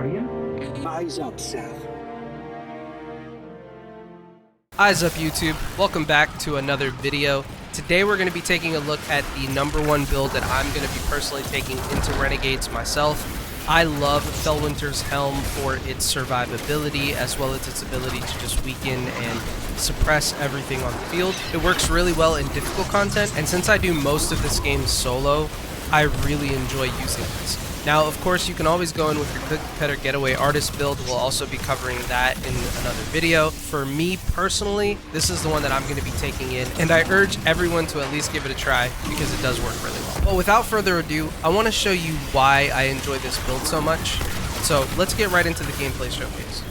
Guardian. EyesUpSaf. Eyes up YouTube, welcome back to another video. Today we're going to be taking a look at the #1 build that I'm going to be personally taking into Renegades myself. I love Felwinter's Helm for its survivability as well as its ability to just weaken and suppress everything on the field. It works really well in difficult content, and since I do most of this game solo, I really enjoy using this. Now, of course, you can always go in with your cookie cutter getaway artist build. We'll also be covering that in another video. For me personally, this is the one that I'm going to be taking in, and I urge everyone to at least give it a try because it does work really well. But without further ado, I want to show you why I enjoy this build so much. So let's get right into the gameplay showcase.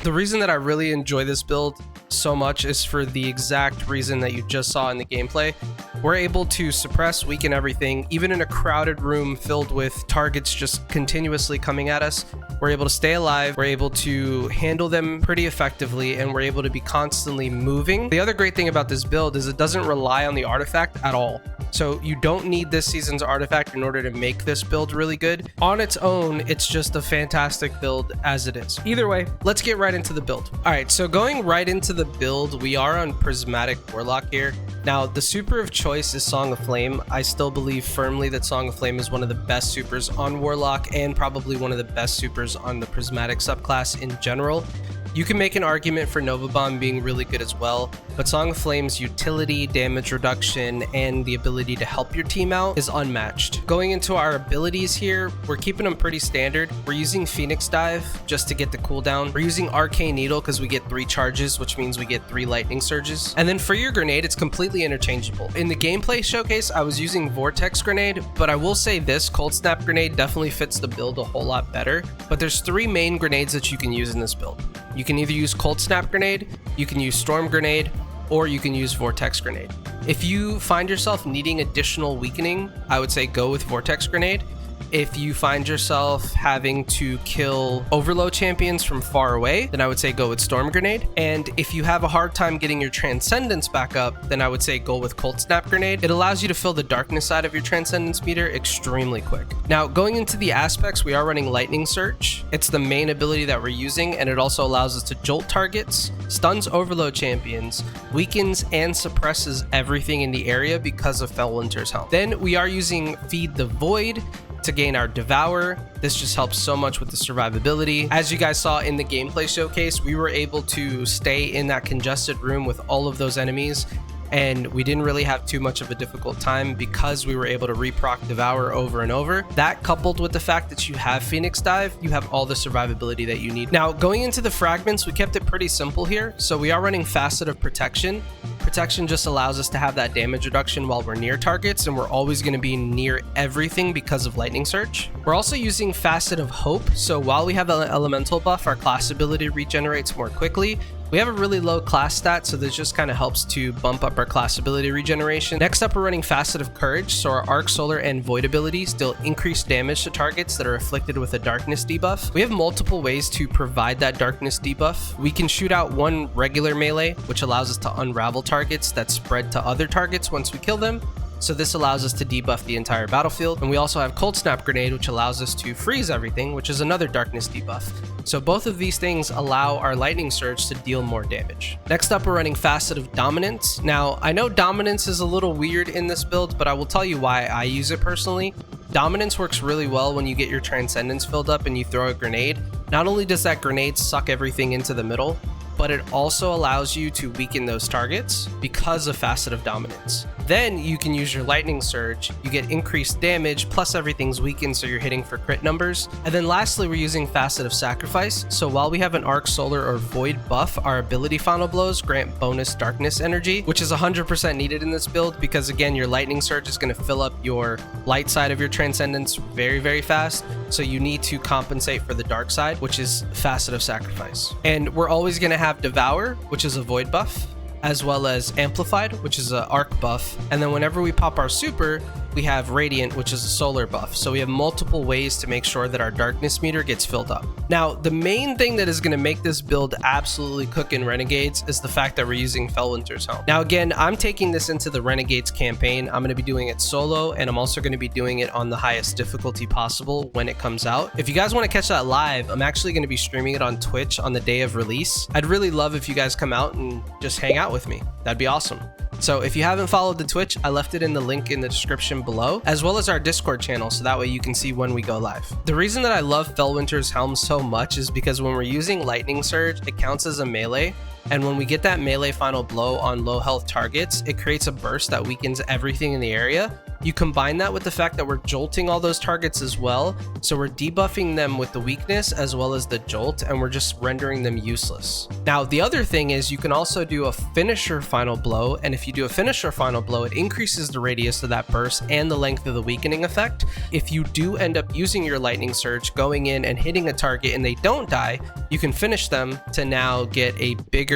The reason that I really enjoy this build so much is for the exact reason that you just saw in the gameplay. We're able to suppress, weaken everything, even in a crowded room filled with targets just continuously coming at us. We're able to stay alive, we're able to handle them pretty effectively, and we're able to be constantly moving. The other great thing about this build is it doesn't rely on the artifact at all. So you don't need this season's artifact in order to make this build really good. On its own, it's just a fantastic build as it is. Either way, let's get right into the build. All right, so going right into the build, we are on Prismatic Warlock here. Now, the super of choice is Song of Flame. I still believe firmly that Song of Flame is one of the best supers on Warlock and probably one of the best supers on the Prismatic subclass in general. You can make an argument for Nova Bomb being really good as well, but Song of Flame's utility, damage reduction, and the ability to help your team out is unmatched. Going into our abilities here, we're keeping them pretty standard. We're using Phoenix Dive just to get the cooldown. We're using Arcane Needle because we get 3 charges, which means we get 3 lightning surges. And then for your grenade, it's completely interchangeable. In the gameplay showcase, I was using Vortex Grenade, but I will say this Cold Snap Grenade definitely fits the build a whole lot better. But there's 3 main grenades that you can use in this build. You can either use Cold Snap Grenade, you can use Storm Grenade, or you can use Vortex Grenade. If you find yourself needing additional weakening, I would say go with Vortex Grenade. If you find yourself having to kill overload champions from far away, then I would say go with Storm Grenade. And if you have a hard time getting your Transcendence back up, then I would say go with Cold Snap Grenade. It allows you to fill the darkness side of your Transcendence meter extremely quick. Now, going into the aspects, we are running Lightning Search. It's the main ability that we're using, and it also allows us to jolt targets, stuns overload champions, weakens and suppresses everything in the area because of Felwinter's Helm. Then we are using Feed the Void to gain our Devour. This just helps so much with the survivability. As you guys saw in the gameplay showcase, we were able to stay in that congested room with all of those enemies, and we didn't really have too much of a difficult time because we were able to reproc Devour over and over. That coupled with the fact that you have Phoenix Dive, you have all the survivability that you need. Now, going into the fragments, we kept it pretty simple here. So we are running Facet of Protection. Protection just allows us to have that damage reduction while we're near targets, and we're always going to be near everything because of Lightning Search. We're also using Facet of Hope, so while we have the elemental buff, our class ability regenerates more quickly. We have a really low class stat, so this just kind of helps to bump up our class ability regeneration. Next up, we're running Facet of Courage, so our Arc, Solar, and Void abilities deal increased damage to targets that are afflicted with a Darkness debuff. We have multiple ways to provide that Darkness debuff. We can shoot out one regular melee, which allows us to unravel targets that spread to other targets once we kill them. So this allows us to debuff the entire battlefield. And we also have Cold Snap Grenade, which allows us to freeze everything, which is another darkness debuff. So both of these things allow our Lightning Surge to deal more damage. Next up, we're running Facet of Dominance. Now, I know Dominance is a little weird in this build, but I will tell you why I use it personally. Dominance works really well when you get your Transcendence filled up and you throw a grenade. Not only does that grenade suck everything into the middle, but it also allows you to weaken those targets because of Facet of Dominance. Then you can use your Lightning Surge, you get increased damage, plus everything's weakened so you're hitting for crit numbers. And then lastly, we're using Facet of Sacrifice. So while we have an Arc, Solar, or Void buff, our ability Final Blows grant bonus darkness energy, which is 100% needed in this build because again, your Lightning Surge is going to fill up your light side of your Transcendence very, very fast. So you need to compensate for the dark side, which is Facet of Sacrifice. And we're always going to have Devour, which is a Void buff, as well as Amplified, which is an Arc buff. And then whenever we pop our super, we have Radiant, which is a solar buff. So we have multiple ways to make sure that our darkness meter gets filled up. Now, the main thing that is going to make this build absolutely cook in Renegades is the fact that we're using Felwinter's Helm. Now, again, I'm taking this into the Renegades campaign. I'm going to be doing it solo, and I'm also going to be doing it on the highest difficulty possible when it comes out. If you guys want to catch that live, I'm actually going to be streaming it on Twitch on the day of release. I'd really love if you guys come out and just hang out with me. That'd be awesome. So if you haven't followed the Twitch, I left it in the link in the description below, as well as our Discord channel, so that way you can see when we go live. The reason that I love Felwinter's Helm so much is because when we're using Lightning Surge, it counts as a melee. And when we get that melee final blow on low health targets, it creates a burst that weakens everything in the area. You combine that with the fact that we're jolting all those targets as well. So we're debuffing them with the weakness as well as the jolt, and we're just rendering them useless. Now, the other thing is you can also do a finisher final blow. And if you do a finisher final blow, it increases the radius of that burst and the length of the weakening effect. If you do end up using your Lightning Surge, going in and hitting a target and they don't die, you can finish them to now get a bigger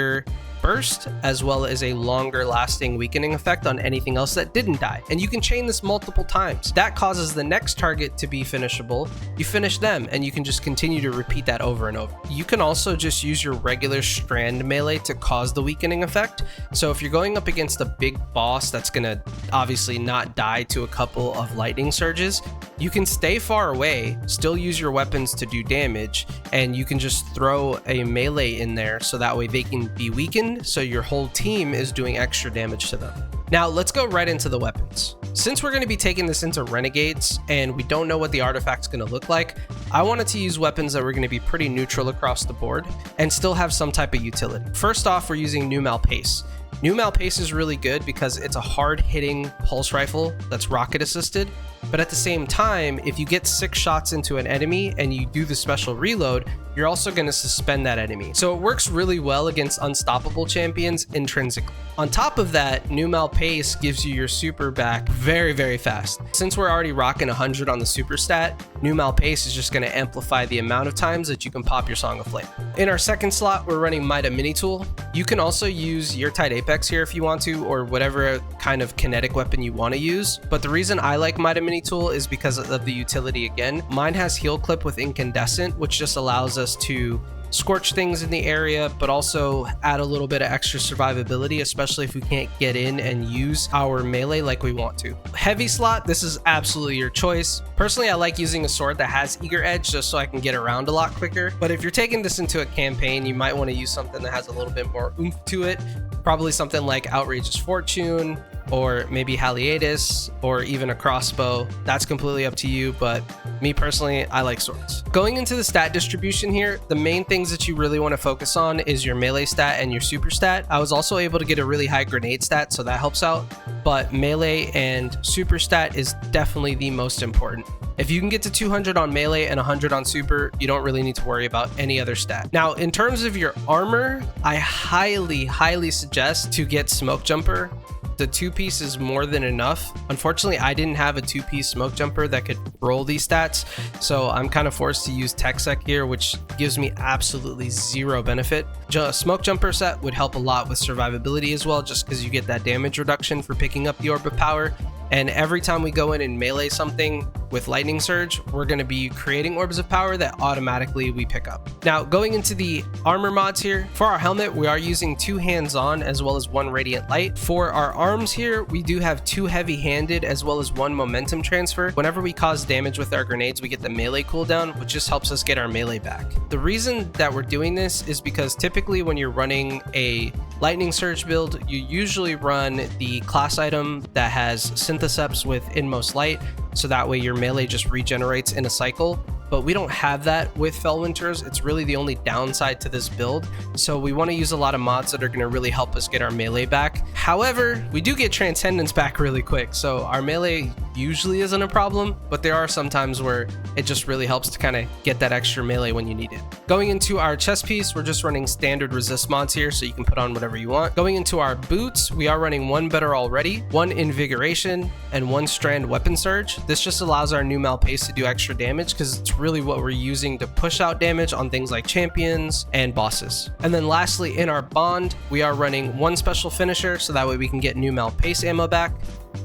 burst as well as a longer lasting weakening effect on anything else that didn't die. And you can chain this multiple times. That causes the next target to be finishable. You finish them and you can just continue to repeat that over and over. You can also just use your regular strand melee to cause the weakening effect. So if you're going up against a big boss that's gonna obviously not die to a couple of Lightning Surges, you can stay far away, still use your weapons to do damage, and you can just throw a melee in there so that way they can be weakened, so your whole team is doing extra damage to them. Now let's go right into the weapons. Since we're going to be taking this into Renegades and we don't know what the artifact's going to look like, I wanted to use weapons that were going to be pretty neutral across the board and still have some type of utility. First off, we're using New Pace. New Pace is really good because it's a hard-hitting pulse rifle that's rocket assisted, but at the same time, if you get 6 shots into an enemy and you do the special reload, you're also going to suspend that enemy. So it works really well against unstoppable champions intrinsically. On top of that, New Pace gives you your super back very, very fast. Since we're already rocking 100 on the super stat, New Pace is just going to amplify the amount of times that you can pop your Song of Flame. In our second slot, we're running Mida Mini Tool. You can also use your Tide Apex here if you want to, or whatever kind of kinetic weapon you want to use. But the reason I like Mida Mini Tool is because of the utility again. Mine has Heal Clip with Incandescent, which just allows us to scorch things in the area, but also add a little bit of extra survivability, especially if we can't get in and use our melee like we want to. Heavy slot, this is absolutely your choice. Personally, I like using a sword that has Eager Edge just so I can get around a lot quicker. But if you're taking this into a campaign, you might want to use something that has a little bit more oomph to it. Probably something like Outrageous Fortune, or maybe Haliatus, or even a crossbow. That's completely up to you, but me personally, I like swords. Going into the stat distribution here, the main things that you really want to focus on is your melee stat and your super stat. I was also able to get a really high grenade stat, so that helps out, but melee and super stat is definitely the most important. If you can get to 200 on melee and 100 on super, you don't really need to worry about any other stat. Now, in terms of your armor, I highly suggest to get Smoke Jumper. The 2-piece is more than enough. Unfortunately, I didn't have a 2-piece Smoke Jumper that could roll these stats, so I'm kind of forced to use Tech Sec here, which gives me absolutely zero benefit. Smoke Jumper set would help a lot with survivability as well, just because you get that damage reduction for picking up the Orb of Power. And every time we go in and melee something with Lightning Surge, we're going to be creating Orbs of Power that automatically we pick up. Now, going into the armor mods here, for our helmet, we are using 2 hands-on as well as 1 radiant light. For our arms here, we do have 2 heavy-handed as well as 1 momentum transfer. Whenever we cause damage with our grenades, we get the melee cooldown, which just helps us get our melee back. The reason that we're doing this is because typically when you're running a Lightning Surge build, you usually run the class item that has Syntheseps with Inmost Light, so that way your melee just regenerates in a cycle. But we don't have that with Felwinters. It's really the only downside to this build. So we want to use a lot of mods that are going to really help us get our melee back. However, we do get Transcendence back really quick. So our melee usually isn't a problem, but there are some times where it just really helps to kind of get that extra melee when you need it. Going into our chest piece, we're just running standard resist mods here, so you can put on whatever you want. Going into our boots, we are running 1 Better Already, 1 Invigoration, and 1 Strand Weapon Surge. This just allows our New Pace to do extra damage because it's really what we're using to push out damage on things like champions and bosses. And then lastly, in our bond, we are running 1 special finisher, so that way we can get New Pace ammo back,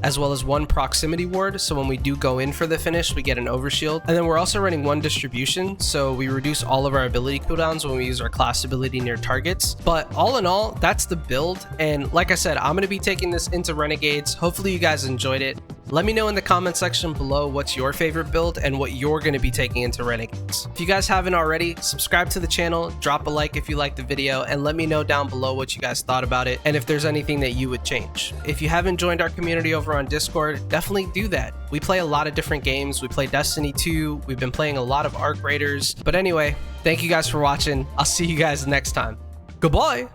as well as 1 proximity ward, so when we do go in for the finish, we get an overshield. And then we're also running 1 distribution, so we reduce all of our ability cooldowns when we use our class ability near targets. But all in all, that's the build, and like I said, I'm going to be taking this into Renegades. Hopefully you guys enjoyed it. Let me know in the comment section below what's your favorite build and what you're going to be taking into Renegades. If you guys haven't already, subscribe to the channel, drop a like if you liked the video, and let me know down below what you guys thought about it and if there's anything that you would change. If you haven't joined our community over on Discord, definitely do that. We play a lot of different games. We play Destiny 2. We've been playing a lot of Arc Raiders. But anyway, thank you guys for watching. I'll see you guys next time. Goodbye!